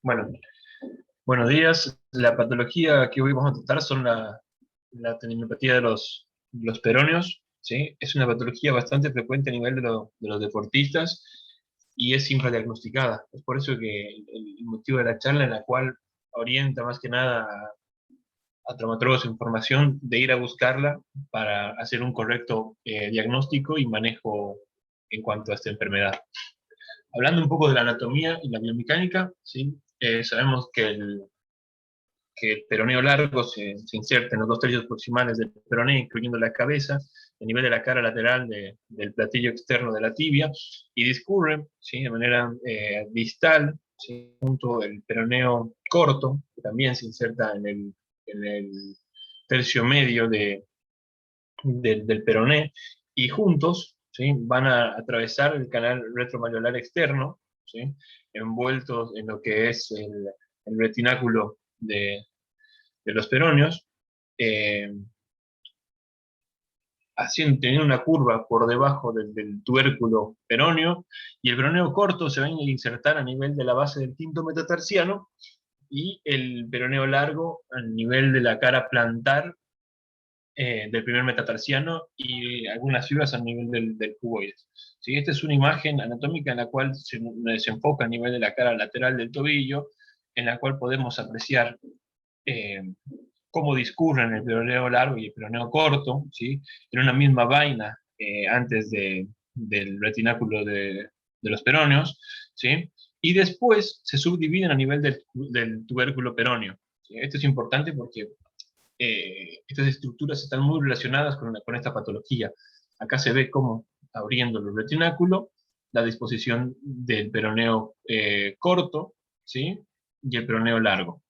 Bueno, buenos días. La patología que hoy vamos a tratar son la tendinopatía de los peroneos, ¿sí? Es una patología bastante frecuente a nivel de los deportistas y es infradiagnosticada. Es por eso que el motivo de la charla, en la cual orienta más que nada a traumatólogos en formación de ir a buscarla para hacer un correcto diagnóstico y manejo en cuanto a esta enfermedad. Hablando un poco de la anatomía y la biomecánica, ¿sí? Sabemos que el peroneo largo se inserta en los dos tercios proximales del peroneo, incluyendo la cabeza, a nivel de la cara lateral del platillo externo de la tibia, y discurre, ¿sí?, de manera distal, ¿sí?, junto al peroneo corto, que también se inserta en el tercio medio del peroné, y juntos, ¿sí?, van a atravesar el canal retromalleolar externo, ¿sí?, envueltos en lo que es el retináculo de los peroneos, eh, teniendo una curva por debajo del tubérculo peroneo, y el peroneo corto se va a insertar a nivel de la base del quinto metatarsiano, y el peroneo largo a nivel de la cara plantar del primer metatarsiano, y algunas fibras a nivel del cuboides. ¿Sí? Esta es una imagen anatómica en la cual se enfoca a nivel de la cara lateral del tobillo, en la cual podemos apreciar eh, cómo discurren el peroneo largo y el peroneo corto, ¿sí?, en una misma vaina antes del retináculo de los peroneos, ¿sí?, y después se subdividen a nivel del tubérculo peroneo. ¿Sí? Esto es importante porque estas estructuras están muy relacionadas con esta patología. Acá se ve cómo, abriendo el retináculo, la disposición del peroneo corto, ¿sí?, y el peroneo largo.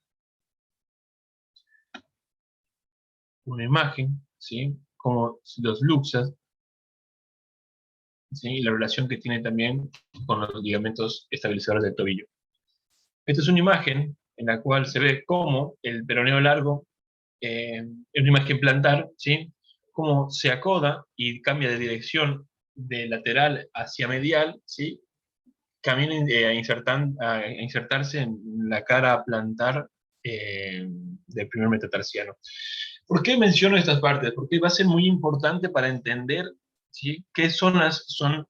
Una imagen, ¿sí?, como los luxas, ¿sí?, y la relación que tiene también con los ligamentos estabilizadores del tobillo. Esta es una imagen en la cual se ve cómo el peroneo largo, es una imagen plantar, ¿sí?, cómo se acoda y cambia de dirección de lateral hacia medial, ¿sí?, camina a insertarse en la cara plantar del primer metatarsiano. ¿Por qué menciono estas partes? Porque va a ser muy importante para entender, ¿sí?, qué zonas son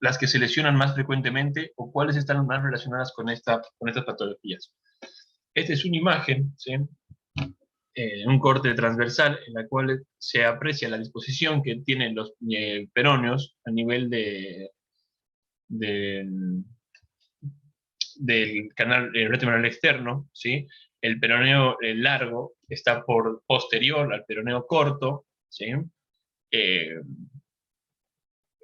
las que se lesionan más frecuentemente o cuáles están más relacionadas con estas patologías. Esta es una imagen, ¿sí?, un corte transversal en la cual se aprecia la disposición que tienen los peroneos a nivel del canal retromalleolar externo, ¿sí? El peroneo largo está posterior al peroneo corto, ¿sí?, eh,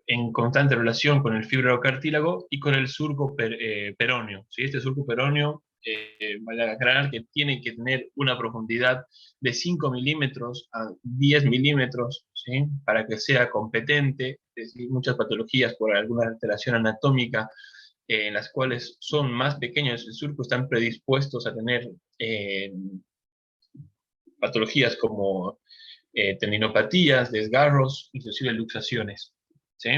en constante relación con el fibrocartílago y con el surco peroneo, ¿sí? Este surco peroneo, vale aclarar que tiene que tener una profundidad de 5 milímetros a 10 milímetros, ¿sí?, para que sea competente. Es decir, muchas patologías por alguna alteración anatómica en las cuales son más pequeños el surco están predispuestos a tener eh, patologías como tendinopatías, desgarros, inclusive luxaciones, ¿sí?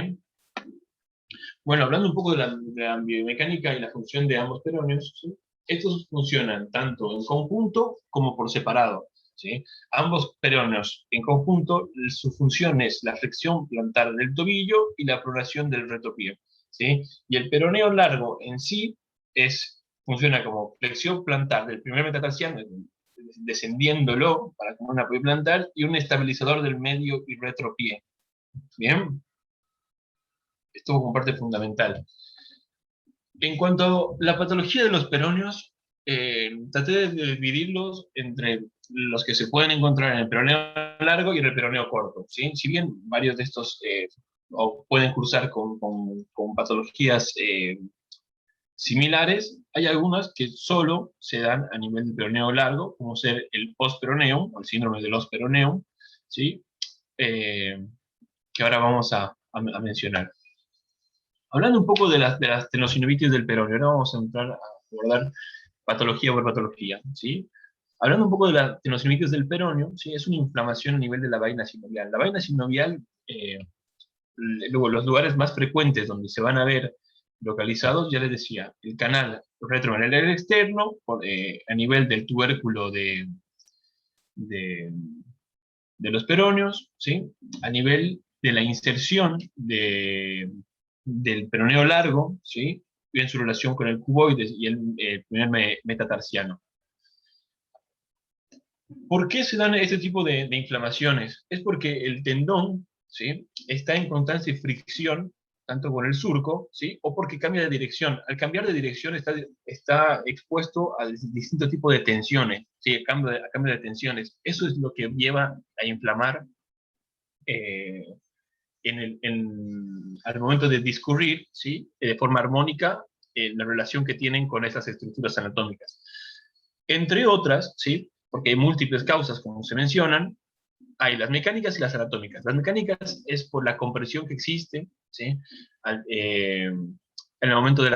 Bueno, hablando un poco de la biomecánica y la función de ambos peroneos, ¿sí?, estos funcionan tanto en conjunto como por separado, ¿sí? Ambos peroneos en conjunto, su función es la flexión plantar del tobillo y la pronación del retropié, ¿sí? Y el peroneo largo en sí funciona como flexión plantar del primer metatarsiano, descendiéndolo para como un apoyo plantar, y un estabilizador del medio y retropié. ¿Bien? Esto como parte fundamental. En cuanto a la patología de los peroneos, traté de dividirlos entre los que se pueden encontrar en el peroneo largo y en el peroneo corto, ¿sí? Si bien varios de estos pueden cruzar con patologías similares, hay algunas que solo se dan a nivel del peroneo largo, como ser el postperoneum, o el síndrome del osperoneum, ¿sí? Que ahora vamos a mencionar. Hablando un poco de las tenosinovitis del peroneo, ahora vamos a entrar a abordar patología por patología, ¿sí? Hablando un poco de la tenosinovitis del peroneo, ¿sí?, es una inflamación a nivel de la vaina sinovial. La vaina sinovial, luego los lugares más frecuentes donde se van a ver localizados, ya les decía, el canal retromedular externo a nivel del tubérculo de, de los peroneos, ¿sí? A nivel de la inserción del peroneo largo, ¿sí? Y en su relación con el cuboides y el primer metatarsiano. ¿Por qué se dan este tipo de inflamaciones? Es porque el tendón, ¿sí? Está en constante fricción, tanto con el surco, ¿sí? O porque cambia de dirección. Al cambiar de dirección está expuesto a distintos tipos de tensiones, ¿sí? A cambio de tensiones. Eso es lo que lleva a inflamar eh, al momento de discurrir, ¿sí? De forma armónica, la relación que tienen con esas estructuras anatómicas. Entre otras, ¿sí? Porque hay múltiples causas, como se mencionan, hay las mecánicas y las anatómicas. Las mecánicas es por la compresión que existe, ¿sí? En el momento del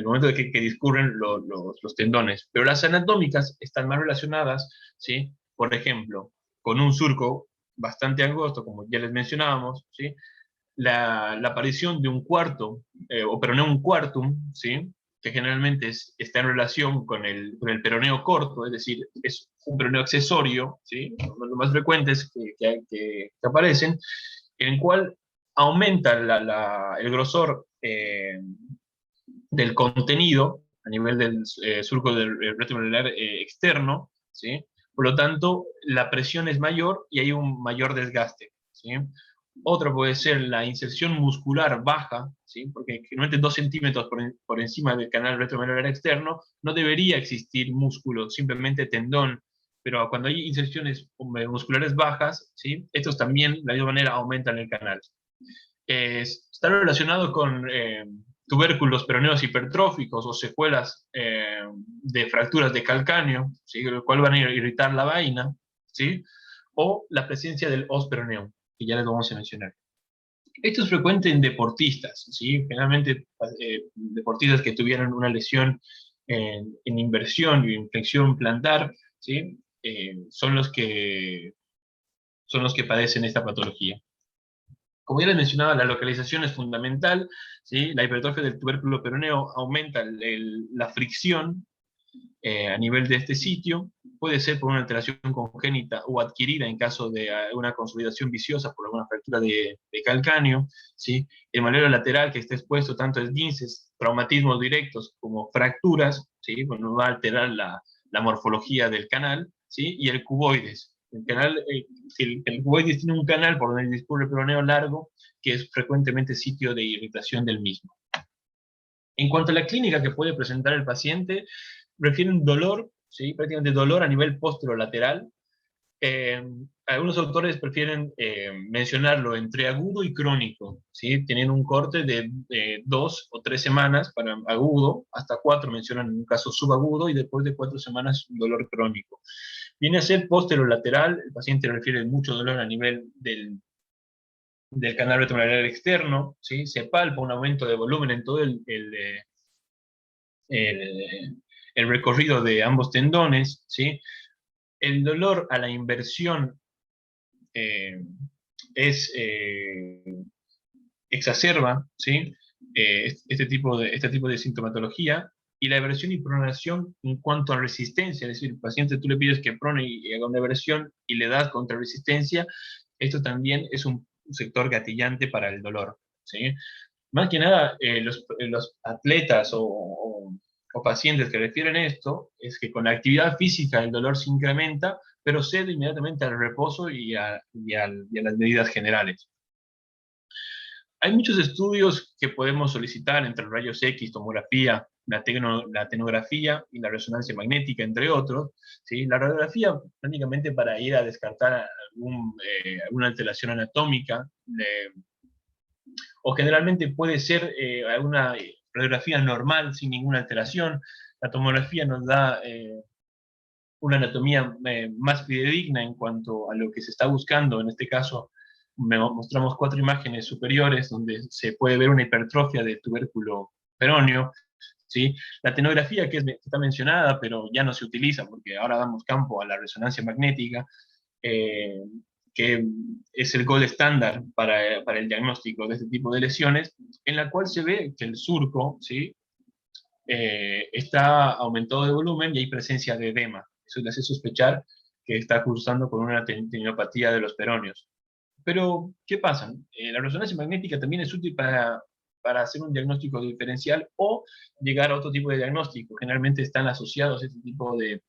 momento de que discurren los tendones. Pero las anatómicas están más relacionadas, ¿sí? Por ejemplo, con un surco bastante angosto, como ya les mencionábamos, ¿sí? La aparición de un cuarto, o peroneum quartum, ¿sí? Que generalmente está en relación con el peroneo corto, es decir, es un peroneo accesorio, ¿sí? Los más frecuentes que aparecen, en el cual aumenta el grosor del contenido a nivel del surco del retromedular externo, ¿sí? Por lo tanto, la presión es mayor y hay un mayor desgaste, ¿sí? Otra puede ser la inserción muscular baja, ¿sí? Porque generalmente 2 centímetros por encima del canal retromedular externo no debería existir músculo, simplemente tendón. Pero cuando hay inserciones musculares bajas, ¿sí? Estos también de la misma manera aumentan el canal. Está relacionado con tubérculos peroneos hipertróficos o secuelas de fracturas de calcáneo, ¿sí? Lo cual van a irritar la vaina, ¿sí? O la presencia del os peroneo, que ya les vamos a mencionar. Esto es frecuente en deportistas, ¿sí? Generalmente deportistas que tuvieron una lesión en inversión y inflexión plantar, ¿sí? Son los que padecen esta patología. Como ya les mencionaba, la localización es fundamental, ¿sí? La hipertrofia del tubérculo peroneo aumenta la fricción a nivel de este sitio. Puede ser por una alteración congénita o adquirida en caso de una consolidación viciosa por alguna fractura de calcáneo, ¿sí? El maleo lateral que está expuesto tanto a esguinces, traumatismos directos como fracturas, ¿sí? Bueno, va a alterar la morfología del canal, ¿sí? Y el cuboides. El cuboides tiene un canal por donde discurre el peroneo largo, que es frecuentemente sitio de irritación del mismo. En cuanto a la clínica que puede presentar el paciente, refieren dolor, ¿sí? Prácticamente dolor a nivel posterolateral. Eh, Algunos autores prefieren mencionarlo entre agudo y crónico, ¿sí? Tienen un corte de 2 o 3 semanas para agudo, hasta 4 mencionan en un caso subagudo, y después de 4 semanas dolor crónico. Viene a ser posterolateral, el paciente refiere mucho dolor a nivel del canal retromedular externo, ¿sí? Se palpa un aumento de volumen en todo el recorrido de ambos tendones, ¿sí? El dolor a la inversión eh, exacerba, ¿sí? Este tipo de sintomatología, y la eversión y pronación en cuanto a resistencia, es decir, el paciente tú le pides que prone y haga una eversión y le das contrarresistencia, esto también es un sector gatillante para el dolor, ¿sí? Más que nada, los atletas o pacientes que refieren esto, es que con la actividad física el dolor se incrementa, pero cede inmediatamente al reposo y a las medidas generales. Hay muchos estudios que podemos solicitar entre rayos X, tomografía, la tenografía y la resonancia magnética, entre otros, ¿sí? La radiografía prácticamente para ir a descartar alguna alteración anatómica, o generalmente puede ser alguna radiografía normal sin ninguna alteración. La tomografía nos da una anatomía más fidedigna en cuanto a lo que se está buscando. En este caso, mostramos 4 imágenes superiores donde se puede ver una hipertrofia del tubérculo peroneo, ¿sí? La tenografía, que está mencionada, pero ya no se utiliza porque ahora damos campo a la resonancia magnética, eh, que es el gold estándar para el diagnóstico de este tipo de lesiones, en la cual se ve que el surco, ¿sí? Está aumentado de volumen y hay presencia de edema. Eso le hace sospechar que está cursando con una tendinopatía de los peroneos. Pero, ¿qué pasa? La resonancia magnética también es útil para hacer un diagnóstico diferencial o llegar a otro tipo de diagnóstico. Generalmente están asociados este tipo de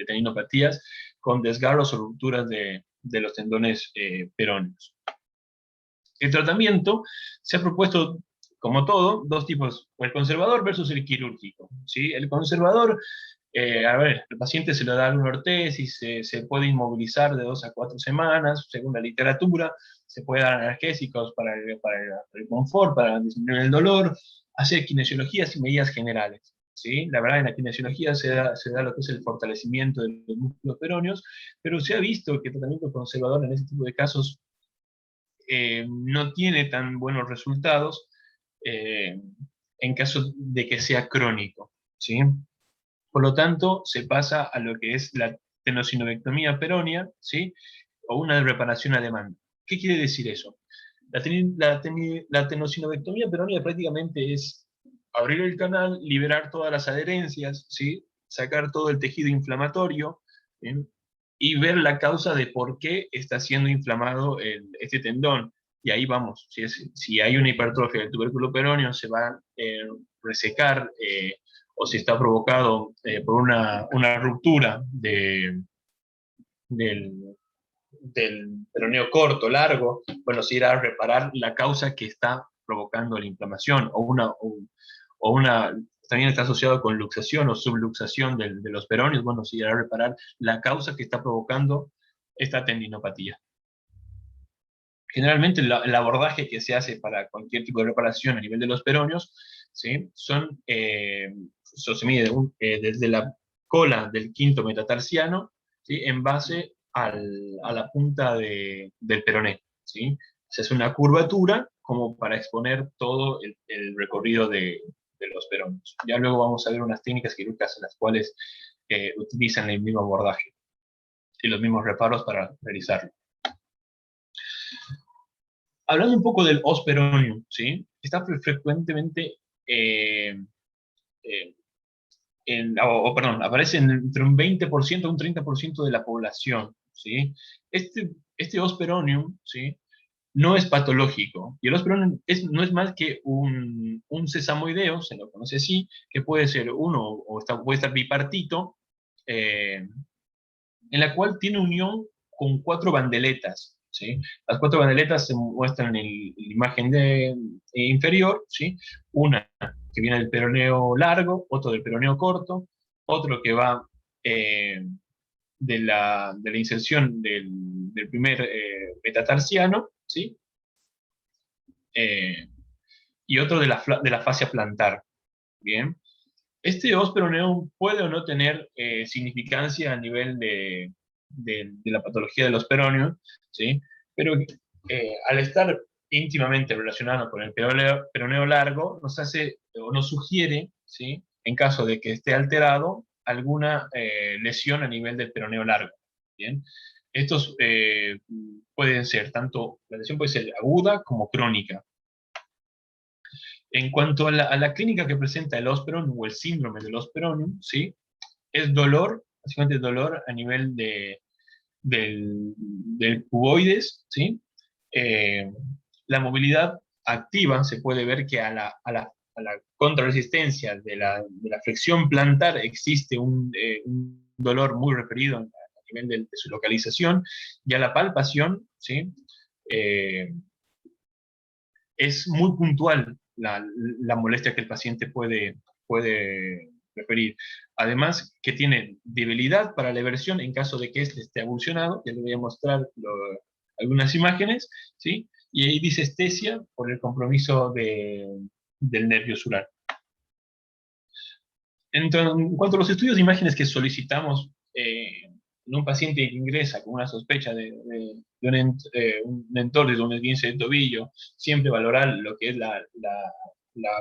tendinopatías con desgarros o rupturas de los tendones peroneos. El tratamiento se ha propuesto, como todo, dos tipos, el conservador versus el quirúrgico. ¿Sí? El conservador, a ver, el paciente se le da una ortesis, se puede inmovilizar de 2 a 4 semanas, según la literatura, se puede dar analgésicos para el confort, para disminuir el dolor, hacer kinesiologías y medidas generales. ¿Sí? La verdad, en la kinesiología se da lo que es el fortalecimiento de los músculos peroneos, pero se ha visto que el tratamiento conservador en este tipo de casos no tiene tan buenos resultados eh, en caso de que sea crónico, ¿sí? Por lo tanto, se pasa a lo que es la tenosinobectomía peronea, ¿sí? O una reparación a demanda. ¿Qué quiere decir eso? La tenosinobectomía peronea prácticamente es abrir el canal, liberar todas las adherencias, ¿sí? Sacar todo el tejido inflamatorio, ¿sí? Y ver la causa de por qué está siendo inflamado este tendón. Y ahí vamos, si hay una hipertrofia del tubérculo peroneo, se va a resecar, o si está provocado por una ruptura del, del peroneo corto, largo, bueno, se irá a reparar la causa que está provocando la inflamación, o también está asociado con luxación o subluxación de los peroneos, bueno, se irá a reparar la causa que está provocando esta tendinopatía. Generalmente el abordaje que se hace para cualquier tipo de reparación a nivel de los peroneos, ¿sí? Se mide desde la cola del quinto metatarsiano, ¿sí? En base a la punta del peroné, ¿sí? Se hace una curvatura como para exponer todo el recorrido de los peroneos. Ya luego vamos a ver unas técnicas quirúrgicas en las cuales utilizan el mismo abordaje y los mismos reparos para realizarlo. Hablando un poco del os peroneum, ¿sí? Está frecuentemente, eh, perdón, aparece entre un 20% a un 30% de la población, ¿sí? Este os peroneum, ¿sí? No es patológico. Y el os peroneum no es más que un sesamoideo, se lo conoce así, que puede ser puede estar bipartito, en la cual tiene unión con 4 bandeletas, ¿sí? Las 4 bandeletas se muestran en la imagen inferior, ¿sí? Una que viene del peroneo largo, otro del peroneo corto, otro que va de la inserción del primer metatarsiano, ¿sí? Eh, y otro de la fascia plantar, ¿bien? Este os peroneum puede o no tener significancia a nivel de la patología de los peroneos, ¿sí? Pero al estar íntimamente relacionado con el peroneo largo, nos hace o nos sugiere, ¿sí? En caso de que esté alterado, alguna lesión a nivel del peroneo largo, ¿bien? Estos pueden ser tanto, la lesión puede ser aguda como crónica. En cuanto a la clínica que presenta el osperon o el síndrome del osperonum, ¿sí? Es dolor, básicamente dolor a nivel del cuboides, ¿sí? Eh, la movilidad activa se puede ver que a la contrarresistencia de la flexión plantar existe un dolor muy referido a nivel de su localización, y a la palpación, ¿sí? Eh, es muy puntual la molestia que el paciente puede referir. Además, que tiene debilidad para la eversión en caso de que éste esté avulsionado, ya le voy a mostrar algunas imágenes, ¿sí? Y ahí dice estesia por el compromiso del nervio sural. En cuanto a los estudios de imágenes que solicitamos en un paciente que ingresa con una sospecha de un entorno de un esguince de tobillo, siempre valorar lo que es la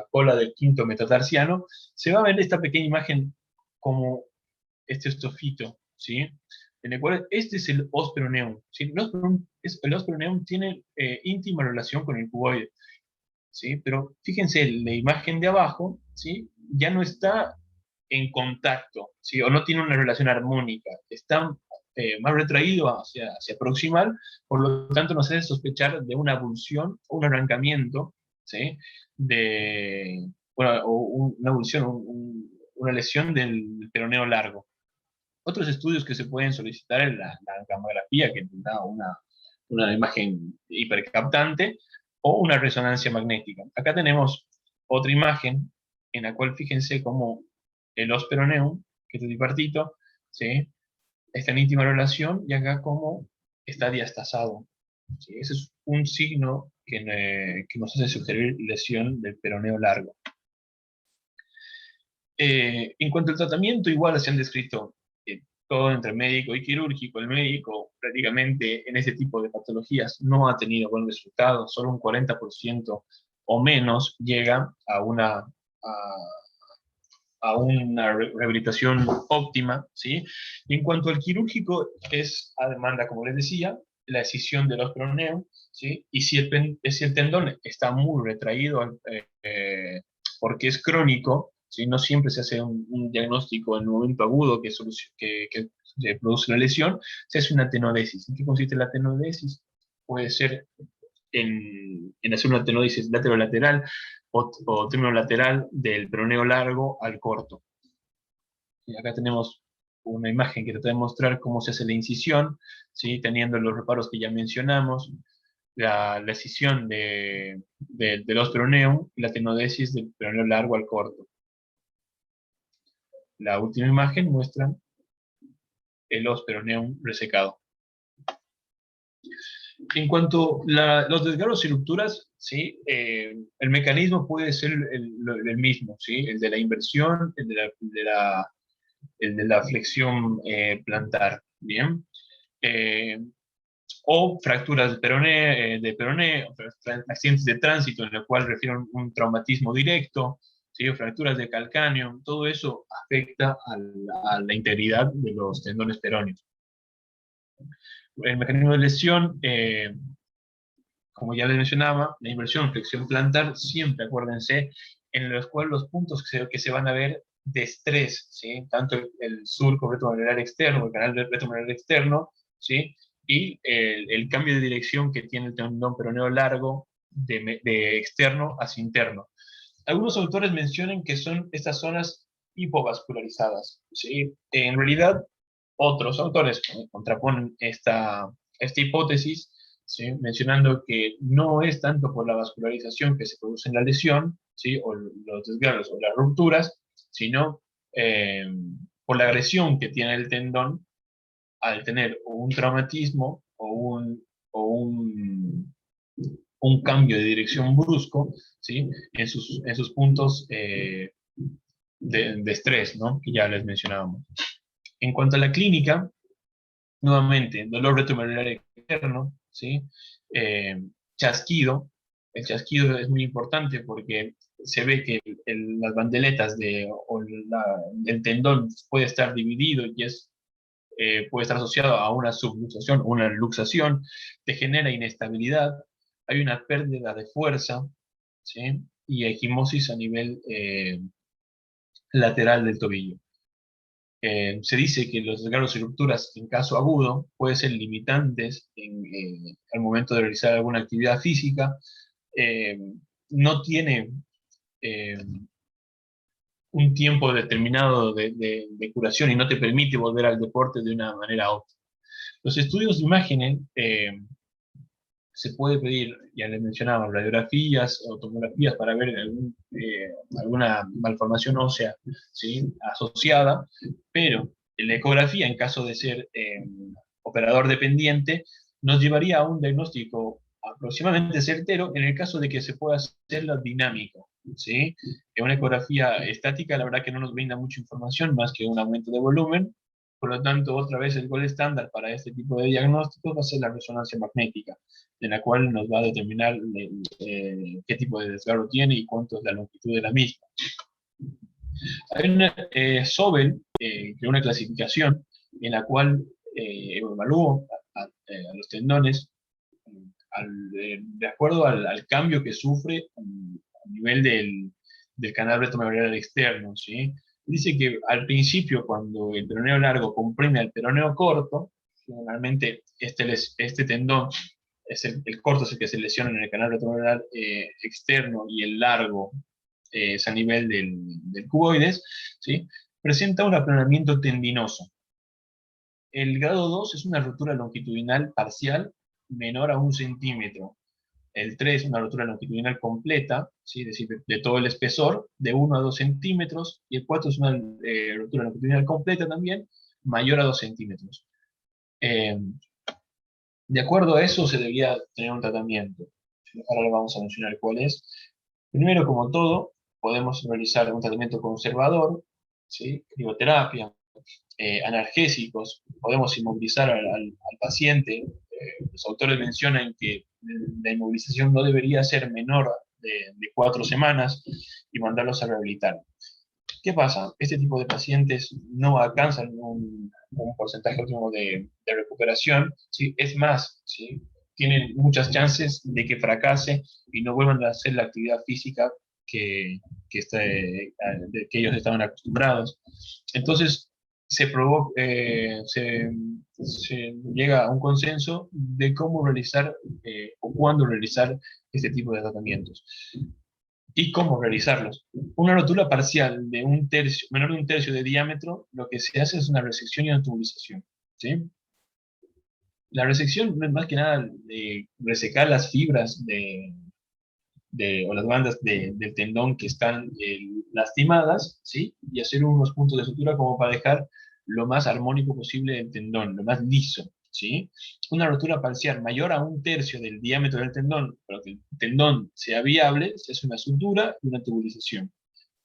cola del quinto metatarsiano, se va a ver esta pequeña imagen como este estofito, ¿sí? en el cual este es el os peroneum, ¿sí? El os peroneum tiene íntima relación con el cuboide, ¿sí? Pero fíjense, la imagen de abajo, ¿sí? Ya no está en contacto, ¿sí? O no tiene una relación armónica, está más retraído hacia proximal, por lo tanto nos hace sospechar de una abulsión o un arrancamiento, ¿sí? Bueno, una abulsión, una lesión del peroneo largo. Otros estudios que se pueden solicitar es la gamografía, que da una imagen hipercaptante, o una resonancia magnética. Acá tenemos otra imagen en la cual fíjense cómo el os peroneum, que es el tripartito, ¿sí? Está en íntima relación, y acá cómo está diastasado. ¿Sí? Ese es un signo que nos hace sugerir lesión del peroneo largo. En cuanto al tratamiento, igual se han descrito todo entre médico y quirúrgico. El médico prácticamente en ese tipo de patologías no ha tenido buen resultado, solo un 40% o menos llega a una rehabilitación óptima, ¿sí? Y en cuanto al quirúrgico, es a demanda, como les decía, la escisión de los peroneos, ¿sí? Y si el tendón está muy retraído, porque es crónico, ¿sí? No siempre se hace un diagnóstico en el momento agudo que se produce la lesión, se hace una tenodesis. ¿En qué consiste la tenodesis? Puede ser en hacer una tenodesis lateral o término lateral del peroneo largo al corto. Y acá tenemos una imagen que trata de mostrar cómo se hace la incisión, ¿sí? Teniendo los reparos que ya mencionamos, la escisión del os peroneum y la tenodesis del peroneo largo al corto. La última imagen muestra el os peroneum resecado. En cuanto a los desgarros y rupturas, ¿sí? El mecanismo puede ser el mismo, ¿sí? El de la inversión, el de la flexión plantar, ¿bien? Eh, o fracturas de peroné, accidentes de tránsito en el cual refieren un traumatismo directo, ¿sí? O fracturas de calcáneo, todo eso afecta a la integridad de los tendones peróneos. El mecanismo de lesión, como ya les mencionaba, la inversión, flexión plantar, siempre acuérdense, en los cuales los puntos que se van a ver de estrés, ¿sí? Tanto el surco retromanular externo, el canal retromanular externo, ¿sí? Y el cambio de dirección que tiene el tendón peroneo largo de externo hacia interno. Algunos autores mencionan que son estas zonas hipovascularizadas, ¿sí? En realidad, otros autores contraponen esta hipótesis, ¿sí? Mencionando que no es tanto por la vascularización que se produce en la lesión, ¿sí? O los desgarros o las rupturas, sino eh, por la agresión que tiene el tendón al tener un traumatismo o un cambio de dirección brusco, ¿sí? En sus puntos de estrés, ¿no? Que ya les mencionábamos. En cuanto a la clínica, nuevamente, dolor retromanular externo, ¿sí? Eh, chasquido. El chasquido es muy importante porque se ve que las bandeletas del tendón puede estar dividido y puede estar asociado a una subluxación o una luxación, te genera inestabilidad, hay una pérdida de fuerza, ¿sí? Y equimosis a nivel lateral del tobillo. Se dice que los desgarros y rupturas en caso agudo pueden ser limitantes al momento de realizar alguna actividad física. Eh, no tiene eh, un tiempo determinado de curación y no te permite volver al deporte de una manera óptima. Los estudios de imágenes se puede pedir, ya les mencionaba, radiografías o tomografías para ver alguna malformación ósea, ¿sí? Asociada, pero la ecografía, en caso de ser operador dependiente, nos llevaría a un diagnóstico aproximadamente certero en el caso de que se pueda hacerlo dinámico, ¿sí? En una ecografía estática, la verdad que no nos brinda mucha información más que un aumento de volumen. Por lo tanto, otra vez el gol estándar para este tipo de diagnósticos va a ser la resonancia magnética, de la cual nos va a determinar qué tipo de desgarro tiene y cuánto es la longitud de la misma. Hay una Sobel, una clasificación en la cual evalúo a los tendones de acuerdo al cambio que sufre a nivel del canal retromedular externo, ¿sí? Dice que al principio, cuando el peroneo largo comprime al peroneo corto, generalmente este tendón, el corto es el que se lesiona en el canal retromedular externo y el largo es a nivel del cuboides, ¿sí? Presenta un aplanamiento tendinoso. El grado 2 es una rotura longitudinal parcial menor a 1 centímetro. El 3 es una rotura longitudinal completa, ¿sí? Es decir, de todo el espesor, de 1 a 2 centímetros. Y el 4 es una rotura longitudinal completa también, mayor a 2 centímetros. Eh, de acuerdo a eso se debería tener un tratamiento. Ahora le vamos a mencionar cuál es. Primero, como todo, podemos realizar un tratamiento conservador, ¿sí? Crioterapia, analgésicos, podemos inmovilizar al paciente. Los autores mencionan que la inmovilización no debería ser menor de 4 semanas y mandarlos a rehabilitar. ¿Qué pasa? Este tipo de pacientes no alcanzan un porcentaje óptimo de recuperación, ¿sí? Es más, ¿sí? Tienen muchas chances de que fracase y no vuelvan a hacer la actividad física que ellos estaban acostumbrados. Entonces, se llega a un consenso de cómo realizar o cuándo realizar este tipo de tratamientos y cómo realizarlos. Una rotura parcial de un tercio, menor de un tercio de diámetro, lo que se hace es una resección y una tubulización, ¿sí? La resección no es más que nada resecar las fibras o las bandas del tendón que están lastimadas, ¿sí? Y hacer unos puntos de sutura como para dejar lo más armónico posible el tendón, lo más liso, ¿sí? Una rotura parcial mayor a un tercio del diámetro del tendón, para que el tendón sea viable, se hace una sutura y una tubulización,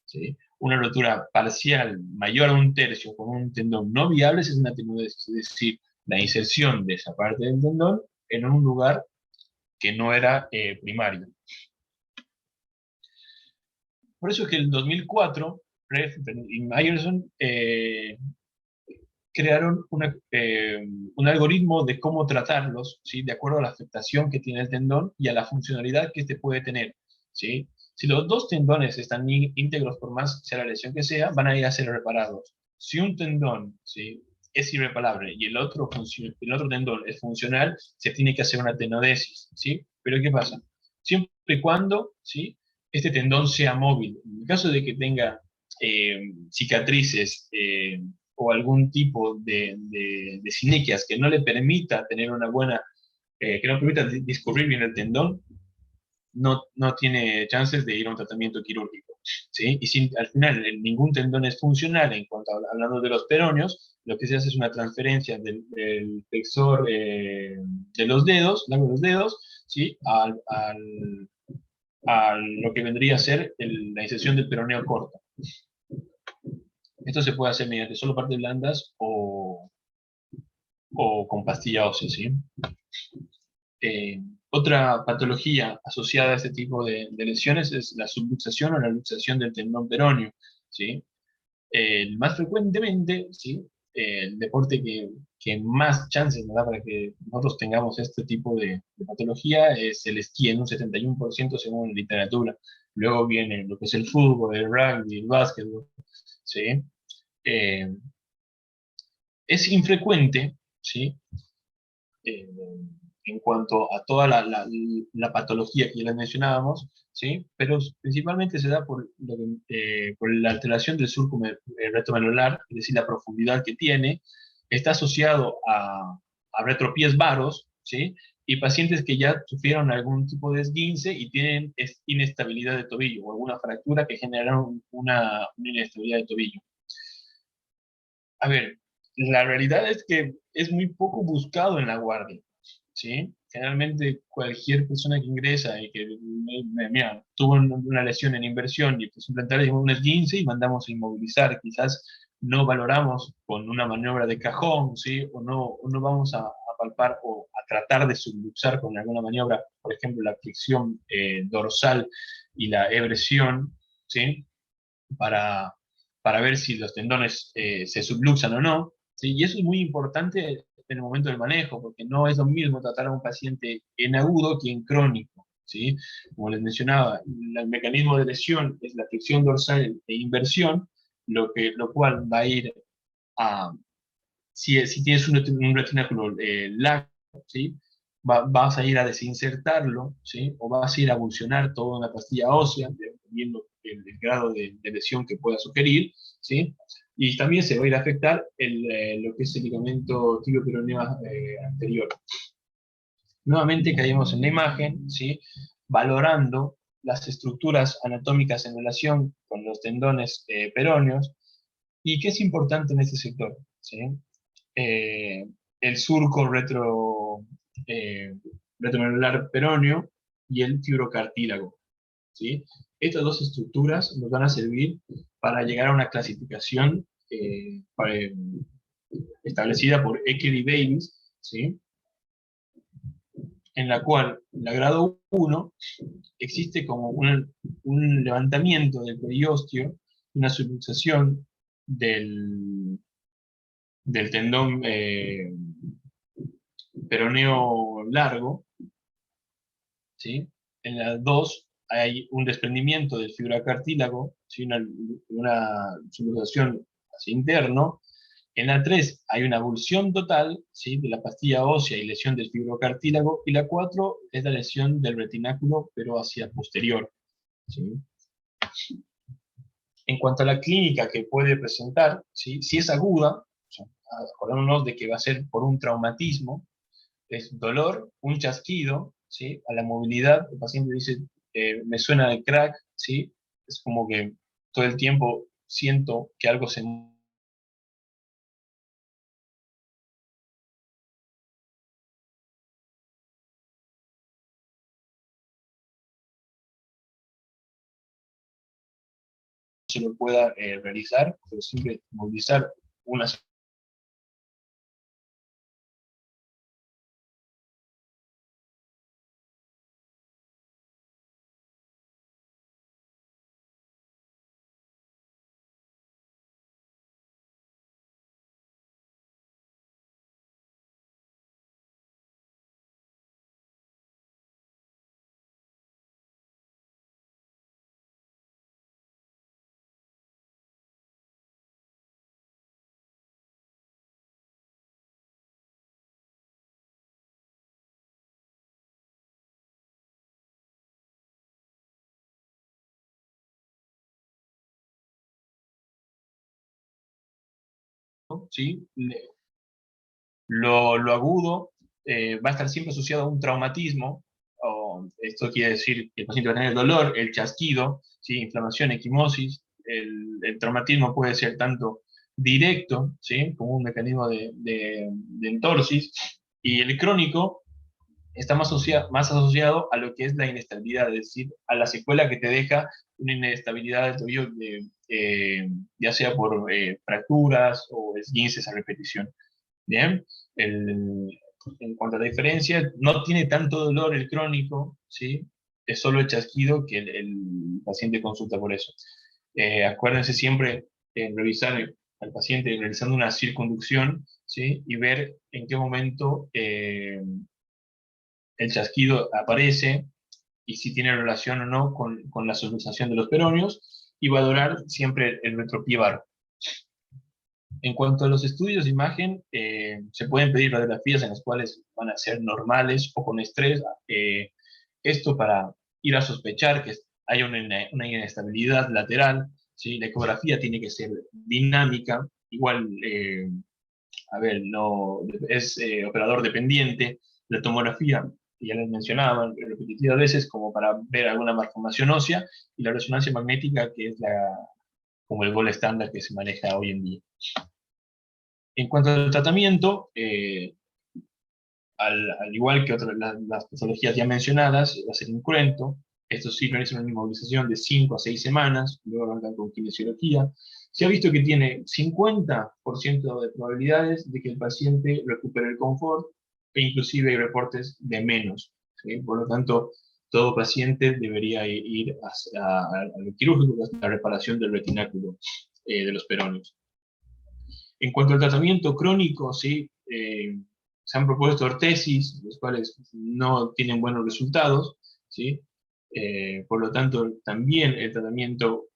¿sí? Una rotura parcial mayor a un tercio con un tendón no viable se hace una tenodesis, es decir, la inserción de esa parte del tendón en un lugar que no era primario. Por eso es que en el 2004, Redfield y Myerson crearon un algoritmo de cómo tratarlos, ¿sí? De acuerdo a la afectación que tiene el tendón y a la funcionalidad que este puede tener, ¿sí? Si los dos tendones están íntegros, por más sea la lesión que sea, van a ir a ser reparados. Si un tendón, ¿sí? Es irreparable y el otro tendón es funcional, se tiene que hacer una tenodesis, ¿sí? Pero ¿qué pasa? Siempre y cuando, ¿sí? Este tendón sea móvil. En el caso de que tenga cicatrices o algún tipo de sinequias que no le permita tener una buena, que no permita discurrir bien el tendón, no tiene chances de ir a un tratamiento quirúrgico, ¿sí? Y si al final ningún tendón es funcional, en cuanto hablando de los peroneos, lo que se hace es una transferencia del flexor de los dedos, largo de los dedos, ¿sí? A lo que vendría a ser la inserción del peroneo corto. Esto se puede hacer mediante solo partes blandas o con pastilla ósea, ¿sí? Otra patología asociada a este tipo de lesiones es la subluxación o la luxación del tendón peroneo, ¿sí? Más frecuentemente, ¿sí? El deporte que más chances nos da para que nosotros tengamos este tipo de patología es el esquí, en un 71% según la literatura. Luego viene lo que es el fútbol, el rugby, el básquetbol, ¿sí? Eh, es infrecuente, ¿sí? Eh, en cuanto a toda la patología que ya les mencionábamos, ¿sí? Pero principalmente se da por la alteración del surco retromedular, es decir, la profundidad que tiene, está asociado a retropiés varos, ¿sí? Y pacientes que ya sufrieron algún tipo de esguince y tienen inestabilidad de tobillo o alguna fractura que generaron una inestabilidad de tobillo. A ver, la realidad es que es muy poco buscado en la guardia, ¿sí? Generalmente cualquier persona que ingresa y que, mira, tuvo una lesión en inversión y pues implantar un esguince y mandamos a inmovilizar, quizás no valoramos con una maniobra de cajón, ¿sí? O no vamos a palpar o a tratar de subluxar con alguna maniobra, por ejemplo, la flexión dorsal y la ebresión, ¿sí? Para, para ver si los tendones se subluxan o no, ¿sí? Y eso es muy importante en el momento del manejo, porque no es lo mismo tratar a un paciente en agudo que en crónico, ¿sí? Como les mencionaba, el mecanismo de lesión es la flexión dorsal e inversión, lo cual va a ir a, si tienes un retináculo largo, ¿sí? Vas a ir a desinsertarlo, ¿sí? O vas a ir a abulsionar toda una pastilla ósea, dependiendo del grado de lesión que pueda sugerir, ¿sí? Y también se va a ir a afectar lo que es el ligamento tibio-peroneo anterior. Nuevamente caemos en la imagen, ¿sí? Valorando las estructuras anatómicas en relación con los tendones peroneos. ¿Y qué es importante en este sector? ¿Sí? eh, el surco eh, retromedular peroneo y el fibrocartílago, ¿sí? Estas dos estructuras nos van a servir para llegar a una clasificación establecida por Ecker y Davis, ¿sí? En la cual la grado 1 existe como un levantamiento del periósteo, una subluxación del tendón peroneo largo, ¿sí? En la 2 hay un desprendimiento del fibrocartílago, ¿sí? Una subluxación hacia interno. En la 3 hay una avulsión total, ¿sí? De la pastilla ósea y lesión del fibrocartílago. Y la 4 es la lesión del retináculo, pero hacia posterior, ¿sí? En cuanto a la clínica que puede presentar, ¿sí? Si es aguda, o sea, acordémonos de que va a ser por un traumatismo, es dolor, un chasquido, ¿sí? A la movilidad, el paciente dice, me suena de crack, ¿sí? Es como que todo el tiempo siento que algo se lo pueda realizar, pero siempre movilizar una. ¿Sí? Lo agudo va a estar siempre asociado a un traumatismo. Esto quiere decir que el paciente va a tener dolor, el chasquido, ¿sí? Inflamación, equimosis. El traumatismo puede ser tanto directo, ¿sí? Como un mecanismo de entorsis, y el crónico está más asociado a lo que es la inestabilidad, es decir, a la secuela que te deja una inestabilidad del tobillo, ya sea por fracturas o esguinces a repetición. Bien, en cuanto a la diferencia, no tiene tanto dolor el crónico, ¿sí? Es solo el chasquido que el paciente consulta por eso. Acuérdense siempre en revisar al paciente realizando una circunducción, ¿sí? Y ver en qué momento el chasquido aparece y si tiene relación o no con la solutización de los peroneos, y valorar siempre el retropievar. En cuanto a los estudios de imagen, se pueden pedir radiografías en las cuales van a ser normales o con estrés. Esto para ir a sospechar que hay una inestabilidad lateral, ¿sí? La ecografía tiene que ser dinámica, igual, a ver, no, es operador dependiente. La tomografía, ya les mencionaba repetidas veces, como para ver alguna malformación ósea, y la resonancia magnética, que es como el gol estándar que se maneja hoy en día. En cuanto al tratamiento, al igual que las patologías ya mencionadas, va a ser incruento. Esto sí realiza una inmovilización de 5 a 6 semanas, luego arrancan con kinesiología. Se ha visto que tiene 50% de probabilidades de que el paciente recupere el confort, e inclusive hay reportes de menos, ¿sí? Por lo tanto, todo paciente debería ir al quirúrgico, que es la reparación del retináculo de los peroneos. En cuanto al tratamiento crónico, ¿sí? se han propuesto ortesis, los cuales no tienen buenos resultados, ¿sí? Por lo tanto, también el tratamiento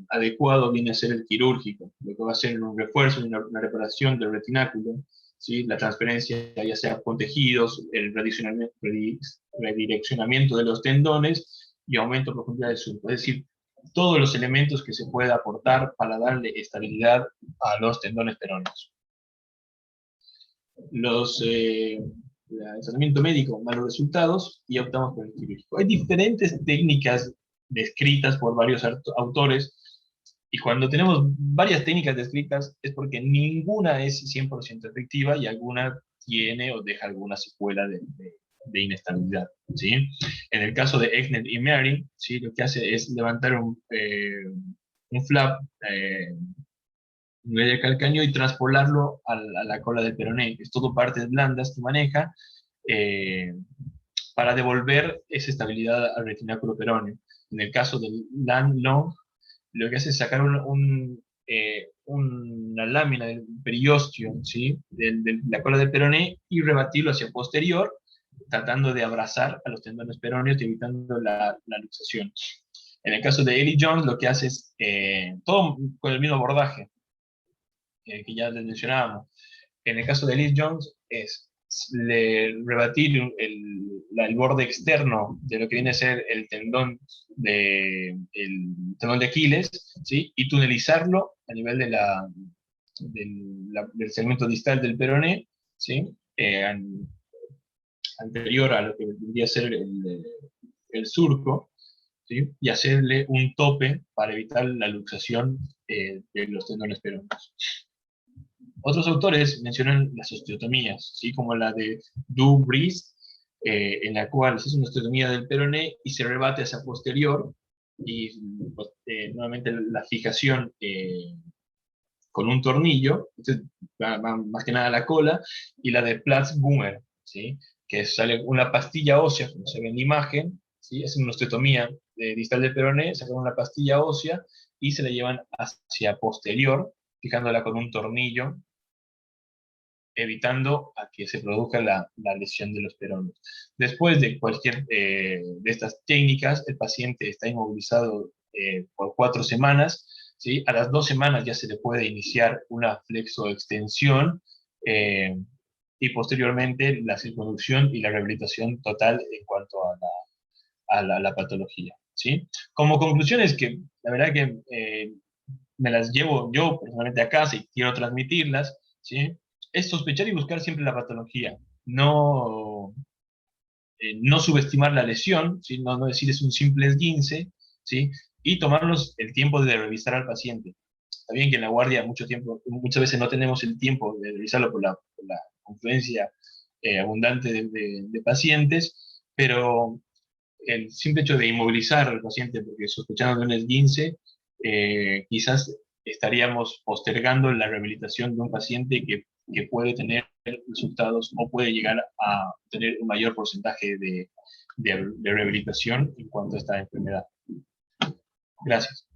adecuado viene a ser el quirúrgico, lo que va a ser un refuerzo y una reparación del retináculo, ¿sí? La transferencia ya sea con tejidos, el redireccionamiento de los tendones y aumento de profundidad del surco. Es decir, todos los elementos que se pueda aportar para darle estabilidad a los tendones peroneos. El tratamiento médico, malos resultados, y optamos por el quirúrgico. Hay diferentes técnicas descritas por varios autores, y cuando tenemos varias técnicas descritas es porque ninguna es 100% efectiva y alguna tiene o deja alguna secuela de inestabilidad, ¿sí? En el caso de Exner y Mary, ¿sí? Lo que hace es levantar un flap en medio del calcáneo y traspolarlo a la cola del peroné. Es todo partes blandas que maneja eh, para devolver esa estabilidad al retináculo peroneo. En el caso del Long, lo que hace es sacar una lámina del periósteo, ¿sí? De la cola del peroné y rebatirlo hacia posterior, tratando de abrazar a los tendones peroneos y evitando la luxación. En el caso de Ellie Jones, lo que hace es todo con el mismo abordaje que ya les mencionábamos. En el caso de Liz Jones es rebatir el borde externo de lo que viene a ser el tendón de Aquiles, ¿sí? Y tunelizarlo a nivel del segmento distal del peroné, ¿sí? Anterior a lo que debería ser el surco, ¿sí? Y hacerle un tope para evitar la luxación de los tendones peroneos. Otros autores mencionan las osteotomías, ¿sí? Como la de Du-Bris, en la cual se hace una osteotomía del peroné y se rebate hacia posterior, y pues, nuevamente la fijación con un tornillo, entonces va más que nada a la cola, y la de Platz-Bummer, ¿sí? Que sale una pastilla ósea, como se ve en la imagen, ¿sí? Es una osteotomía distal del peroné, sacan una pastilla ósea y se la llevan hacia posterior, fijándola con un tornillo, evitando a que se produzca la lesión de los peroneos. Después de cualquier de estas técnicas, el paciente está inmovilizado por 4 semanas, ¿sí? A las 2 semanas ya se le puede iniciar una flexoextensión y posteriormente la circunducción y la rehabilitación total en cuanto a la patología, ¿sí? Como conclusiones que la verdad que me las llevo yo personalmente a casa y quiero transmitirlas, ¿sí? Es sospechar y buscar siempre la patología. No, no subestimar la lesión, ¿sí? No decir es un simple esguince, ¿sí? Y tomarnos el tiempo de revisar al paciente. Está bien que en la guardia muchas veces no tenemos el tiempo de revisarlo por la confluencia abundante de pacientes, pero el simple hecho de inmovilizar al paciente porque sospechando de un esguince, quizás estaríamos postergando la rehabilitación de un paciente que puede tener resultados o puede llegar a tener un mayor porcentaje de rehabilitación en cuanto a esta enfermedad. Gracias.